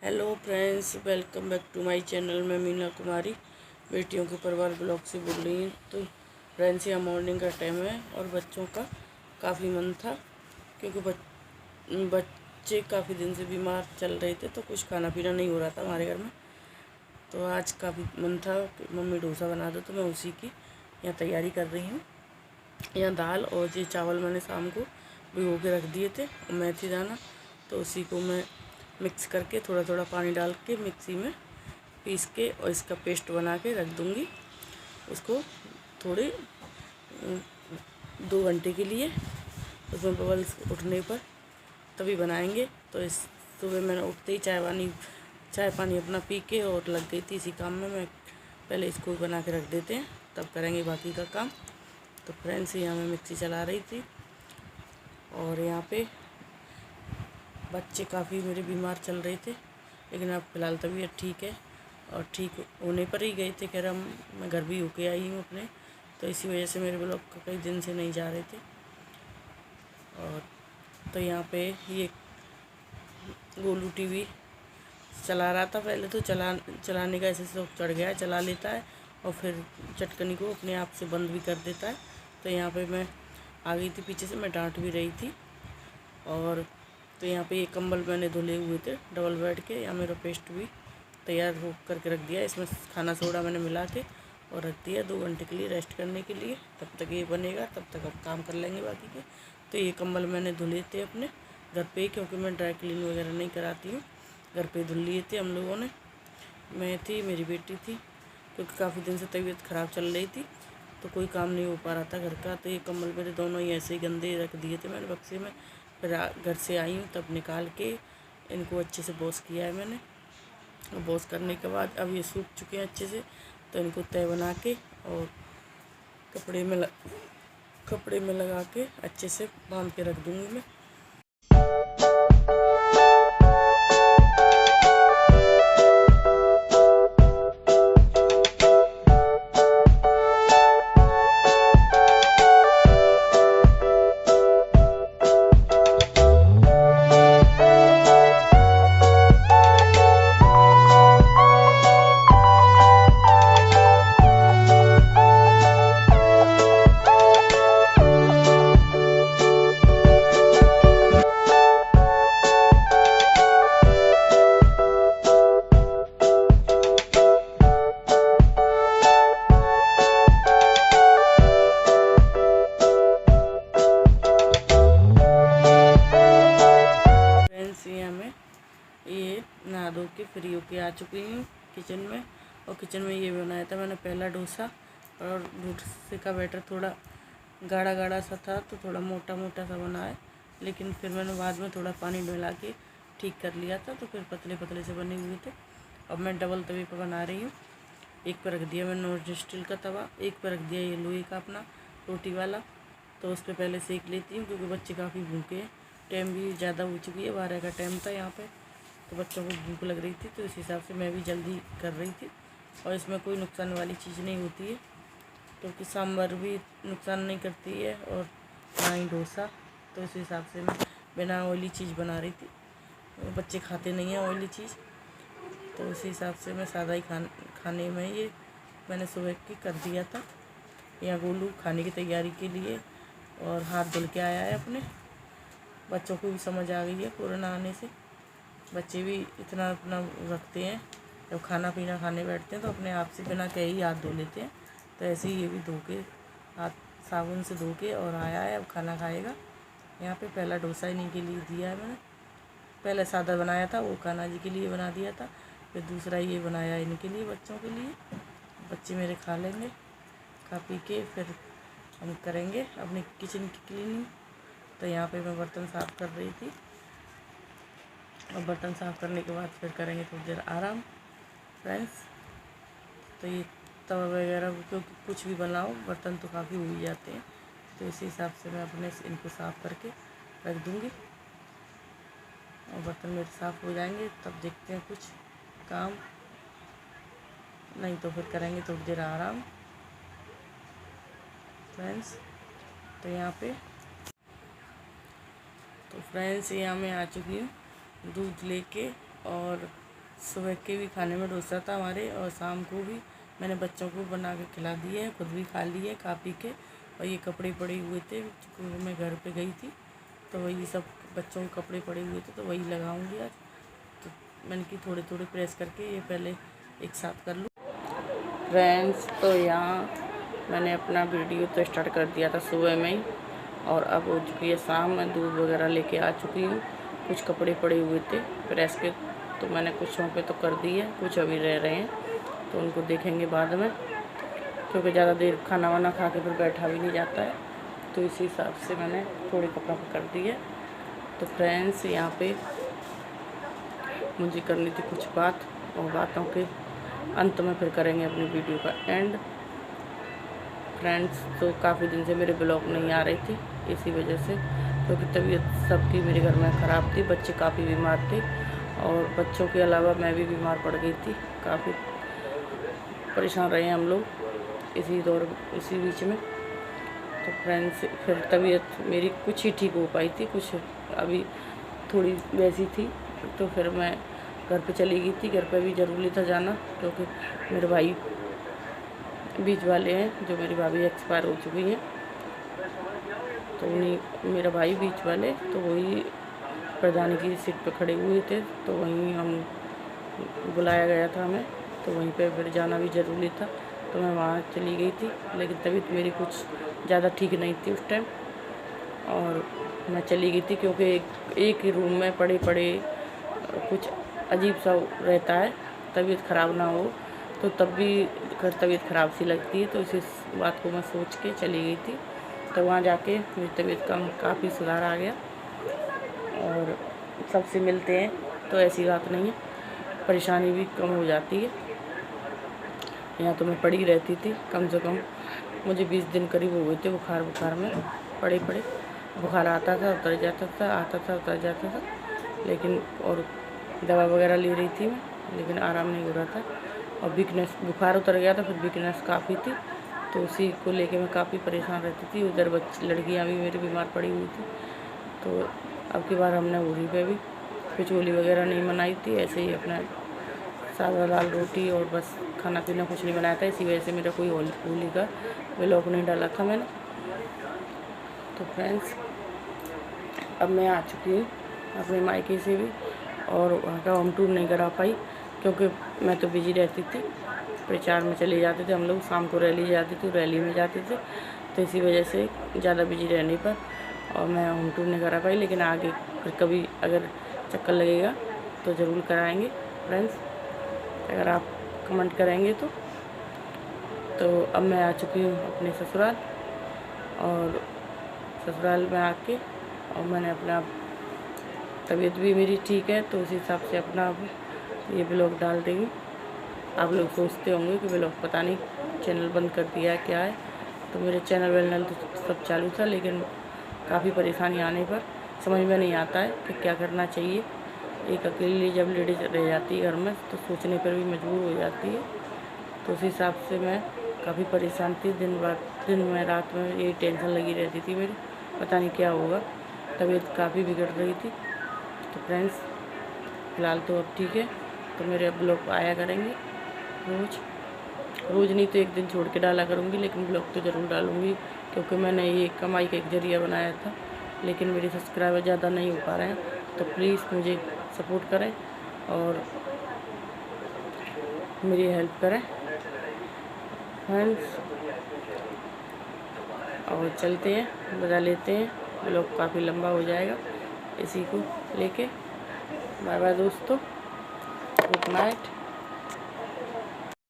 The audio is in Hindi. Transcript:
Hello friends, welcome back to my channel. मैं मीना कुमारी बेटियों के परिवार ब्लॉग से बोल रही हूँ। तो फ्रेंड्स, यहाँ मॉर्निंग का टाइम है और बच्चों का काफ़ी मन था क्योंकि बच्चे काफ़ी दिन से बीमार चल रहे थे, तो कुछ खाना पीना नहीं हो रहा था हमारे घर में। तो आज काफ़ी मन था कि मम्मी डोसा बना दो, तो मैं उसी की यहाँ तैयारी कर रही हूँ। यहाँ दाल और ये चावल मैंने शाम को भिगो के रख दिए थे और मेथी दाना, तो उसी को मैं मिक्स करके थोड़ा थोड़ा पानी डाल के मिक्सी में पीस के और इसका पेस्ट बना के रख दूँगी। उसको थोड़े 2 घंटे के लिए उसमें बबल्स उठने पर तभी बनाएंगे। तो इस सुबह मैंने उठते ही चाय पानी अपना पी के और लग गई थी इसी काम में। मैं पहले इसको बना के रख देते हैं, तब करेंगे बाकी का काम। तो फ्रेंड्स, यहाँ मैं मिक्सी चला रही थी और यहाँ पे बच्चे काफ़ी मेरे बीमार चल रहे थे, लेकिन अब फ़िलहाल तबीयत ठीक है और ठीक होने पर ही गए थे। कह रहा मैं घर भी होके आई हूँ अपने, तो इसी वजह से मेरे ब्लॉग को कई दिन से नहीं जा रहे थे। और तो यहाँ पे ये गोलू टीवी चला रहा था पहले, तो चलाने का ऐसे शौक चढ़ गया है, चला लेता है और फिर चटकनी को अपने आप से बंद भी कर देता है। तो यहाँ पे मैं आ गई थी पीछे से, मैं डांट भी रही थी। और तो यहाँ पे ये कंबल मैंने धुले हुए थे डबल बेड के। यहाँ मेरा पेस्ट भी तैयार हो करके रख दिया, इसमें खाना सोडा मैंने मिला के और रख दिया 2 घंटे के लिए रेस्ट करने के लिए। तब तक ये बनेगा, तब तक अब काम कर लेंगे बाकी के। तो ये कंबल मैंने धुले थे अपने घर पे, क्योंकि मैं ड्राई क्लीन वगैरह नहीं कराती हूँ, घर पे धुल लिए थे हम लोगों ने। मैं थी, मेरी बेटी थी, क्योंकि काफ़ी दिन से तबीयत ख़राब चल रही थी, तो कोई काम नहीं हो पा रहा था घर का। तो ये कंबल मेरे दोनों ही ऐसे ही गंदे रख दिए थे मैंने बक्से में। फिर घर से आई हूँ तब निकाल के इनको अच्छे से वॉश किया है मैंने। वॉश करने के बाद अब ये सूख चुके हैं अच्छे से, तो इनको तय बना के और कपड़े में लगा के अच्छे से बांध के रख दूँगी मैं। ये नहा धो के फ्री होके आ चुकी हूँ किचन में। और किचन में ये बनाया था मैंने पहला डोसा, और डोसे का बैटर थोड़ा गाढ़ा गाढ़ा सा था, तो थोड़ा मोटा मोटा सा बना है। लेकिन फिर मैंने बाद में थोड़ा पानी मिला के ठीक कर लिया था, तो फिर पतले पतले से बने हुए थे। अब मैं डबल तवे पर बना रही हूँ। एक पर रख दिया मैंने नॉन स्टील का तवा, एक पर रख दिया ये लोहे का अपना रोटी वाला। तो उस पर पहले सेक लेती हूँ, क्योंकि बच्चे काफ़ी भूखे हैं, टाइम भी ज़्यादा हो चुकी है, 12 का टाइम था यहाँ पे। तो बच्चों को भूख लग रही थी, तो इस हिसाब से मैं भी जल्दी कर रही थी। और इसमें कोई नुकसान वाली चीज़ नहीं होती है, क्योंकि सांभर भी नुकसान नहीं करती है और ना ही डोसा। तो इस हिसाब से मैं बिना ऑयली चीज़ बना रही थी। बच्चे खाते नहीं हैं ऑयली चीज़, तो उस हिसाब से मैं सादा ही खाने में ये मैंने सुबह की कर दिया था। यहाँ गोलू खाने की तैयारी के लिए और हाथ धुल के आया है अपने। बच्चों को भी समझ आ गई है कोरोना आने से, बच्चे भी इतना अपना रखते हैं, जब खाना पीना खाने बैठते हैं तो अपने आप से बिना कहे ही हाथ धो लेते हैं। तो ऐसे ही ये भी धो के हाथ साबुन से धो के और आया है, अब खाना खाएगा। यहाँ पे पहला डोसा इन्हीं के लिए दिया है मैंने। पहले सादा बनाया था, वो कान्हा जी के लिए बना दिया था, फिर दूसरा ये बनाया इनके लिए, बच्चों के लिए। बच्चे मेरे खा लेंगे, खा पी के फिर हम करेंगे अपनी किचन की क्लीनिंग। तो यहाँ पे मैं बर्तन साफ़ कर रही थी, और बर्तन साफ़ करने के बाद फिर करेंगे थोड़ी देर आराम फ्रेंड्स। तो ये तवा वगैरह, क्योंकि कुछ भी बनाओ बर्तन तो काफ़ी हो ही जाते हैं, तो इसी हिसाब से मैं अपने इनको साफ़ करके रख दूँगी। और बर्तन मेरे साफ़ हो जाएंगे तब देखते हैं कुछ काम, नहीं तो फिर करेंगे थोड़ी देर आराम फ्रेंड्स। तो यहाँ पे तो फ्रेंड्स, यहाँ मैं आ चुकी हूँ दूध लेके, और सुबह के भी खाने में डोसा था हमारे, और शाम को भी मैंने बच्चों को बना के खिला दिए हैं, खुद भी खा लिए खा पी के। और ये कपड़े पड़े हुए थे, क्योंकि मैं घर पे गई थी तो वही सब बच्चों के कपड़े पड़े हुए थे तो वही लगाऊंगी आज। तो मैंने कि थोड़े थोड़े प्रेस करके ये पहले एक साथ कर लूँ। फ्रेंड्स, तो यहाँ मैंने अपना वीडियो तो स्टार्ट कर दिया था सुबह में ही, और अब हो चुकी है शाम। मैं दूध वगैरह लेके आ चुकी हूँ। कुछ कपड़े पड़े हुए थे प्रेस के, तो मैंने कुछों पे तो कर दिए, कुछ अभी रह रहे हैं तो उनको देखेंगे बाद में, क्योंकि ज़्यादा देर खाना वाना खा के फिर बैठा भी नहीं जाता है। तो इसी हिसाब से मैंने थोड़े कपड़ों पर कर दिए। तो फ्रेंड्स, यहाँ पे मुझे करनी थी कुछ बात, और बातों के अंत में फिर करेंगे अपनी वीडियो का एंड। फ्रेंड्स, तो काफ़ी दिन से मेरे ब्लॉग नहीं आ रही थी इसी वजह से, क्योंकि तबीयत सबकी मेरे घर में ख़राब थी। बच्चे काफ़ी बीमार थे, और बच्चों के अलावा मैं भी बीमार पड़ गई थी। काफ़ी परेशान रहे हम लोग इसी बीच में। तो फ्रेंड्स, फिर तबीयत मेरी कुछ ही ठीक हो पाई थी, कुछ अभी थोड़ी वैसी थी। तो फिर मैं घर पे चली गई थी। घर पे भी ज़रूरी था जाना, क्योंकि मेरे भाई बीच वाले हैं, जो मेरी भाभी एक्सपायर हो चुकी हैं, तो उन्हीं मेरा भाई बीच वाले, तो वही प्रधानी की सीट पे खड़े हुए थे। तो वहीं हम बुलाया गया था हमें, तो वहीं पे फिर जाना भी ज़रूरी था। तो मैं वहाँ चली गई थी, लेकिन तबीयत मेरी कुछ ज़्यादा ठीक नहीं थी उस टाइम, और मैं चली गई थी क्योंकि एक ही रूम में पड़े पड़े कुछ अजीब सा रहता है। तबीयत ख़राब ना हो तो तब भी अगर तबीयत ख़राब सी लगती है, तो इसी बात को मैं सोच के चली गई थी। तो वहाँ जाके मेरी तबीयत का काफ़ी सुधार आ गया, और सबसे मिलते हैं तो ऐसी बात नहीं है, परेशानी भी कम हो जाती है। यहाँ तो मैं पड़ी रहती थी, कम से कम मुझे 20 दिन करीब हो गए थे बुखार में पड़े पड़े। बुखार आता था उतर जाता था, आता था उतर जाता था, लेकिन और दवा वगैरह ले रही थी मैं, लेकिन आराम नहीं हो रहा था। और वीकनेस, बुखार उतर गया था, फिर वीकनेस काफ़ी थी, तो उसी को लेके मैं काफ़ी परेशान रहती थी। उधर लड़कियाँ भी मेरी बीमार पड़ी हुई थी। तो अब की बार हमने होली पे भी कचौली वगैरह नहीं बनाई थी, ऐसे ही अपना सादा दाल रोटी और बस खाना पीना कुछ नहीं बनाया था। इसी वजह से मेरा कोई होली का व्लॉग नहीं डाला था मैंने। तो फ्रेंड्स, अब मैं आ चुकी हूँ अपने मायके से भी, और वहाँ का होम टूर नहीं करा पाई, क्योंकि मैं तो बिजी रहती थी। प्रचार में चले जाते थे हम लोग, शाम को रैली जाती थी, रैली में जाते थे, तो इसी वजह से ज़्यादा बिजी रहने पर और मैं होम टूर नहीं करा पाई। लेकिन आगे फिर कभी अगर चक्कर लगेगा तो ज़रूर कराएंगे फ्रेंड्स, अगर आप कमेंट करेंगे तो अब मैं आ चुकी हूँ अपने ससुराल, और ससुराल में आके और मैंने अपना तबीयत भी मेरी ठीक है, तो उस हिसाब से अपना अब ये ब्लॉग डाल देंगे। आप लोग सोचते होंगे कि ब्लॉग पता नहीं चैनल बंद कर दिया है क्या है, तो मेरे चैनल तो सब चालू था, लेकिन काफ़ी परेशानी आने पर समझ में नहीं आता है कि क्या करना चाहिए। एक अकेली जब लेडीज रह जाती है घर में, तो सोचने पर भी मजबूर हो जाती है। तो उस हिसाब से मैं काफ़ी परेशान थी, दिन में रात में यही टेंशन लगी रहती थी मेरी, पता नहीं क्या होगा। तबीयत काफ़ी बिगड़ रही थी। तो फ्रेंड्स, फ़िलहाल तो अब ठीक है। तो मेरे ब्लॉग आया करेंगे रोज़ नहीं तो एक दिन छोड़ के डाला करूँगी, लेकिन ब्लॉग तो ज़रूर डालूँगी, क्योंकि मैंने ये कमाई का एक ज़रिया बनाया था। लेकिन मेरे सब्सक्राइबर ज़्यादा नहीं हो पा रहे हैं, तो प्लीज़ मुझे सपोर्ट करें और मेरी हेल्प करें फ्रेंड्स। और चलते हैं, बजा लेते हैं, ब्लॉग काफ़ी लंबा हो जाएगा इसी को लेके। बाय बाय दोस्तों, गुड नाइट।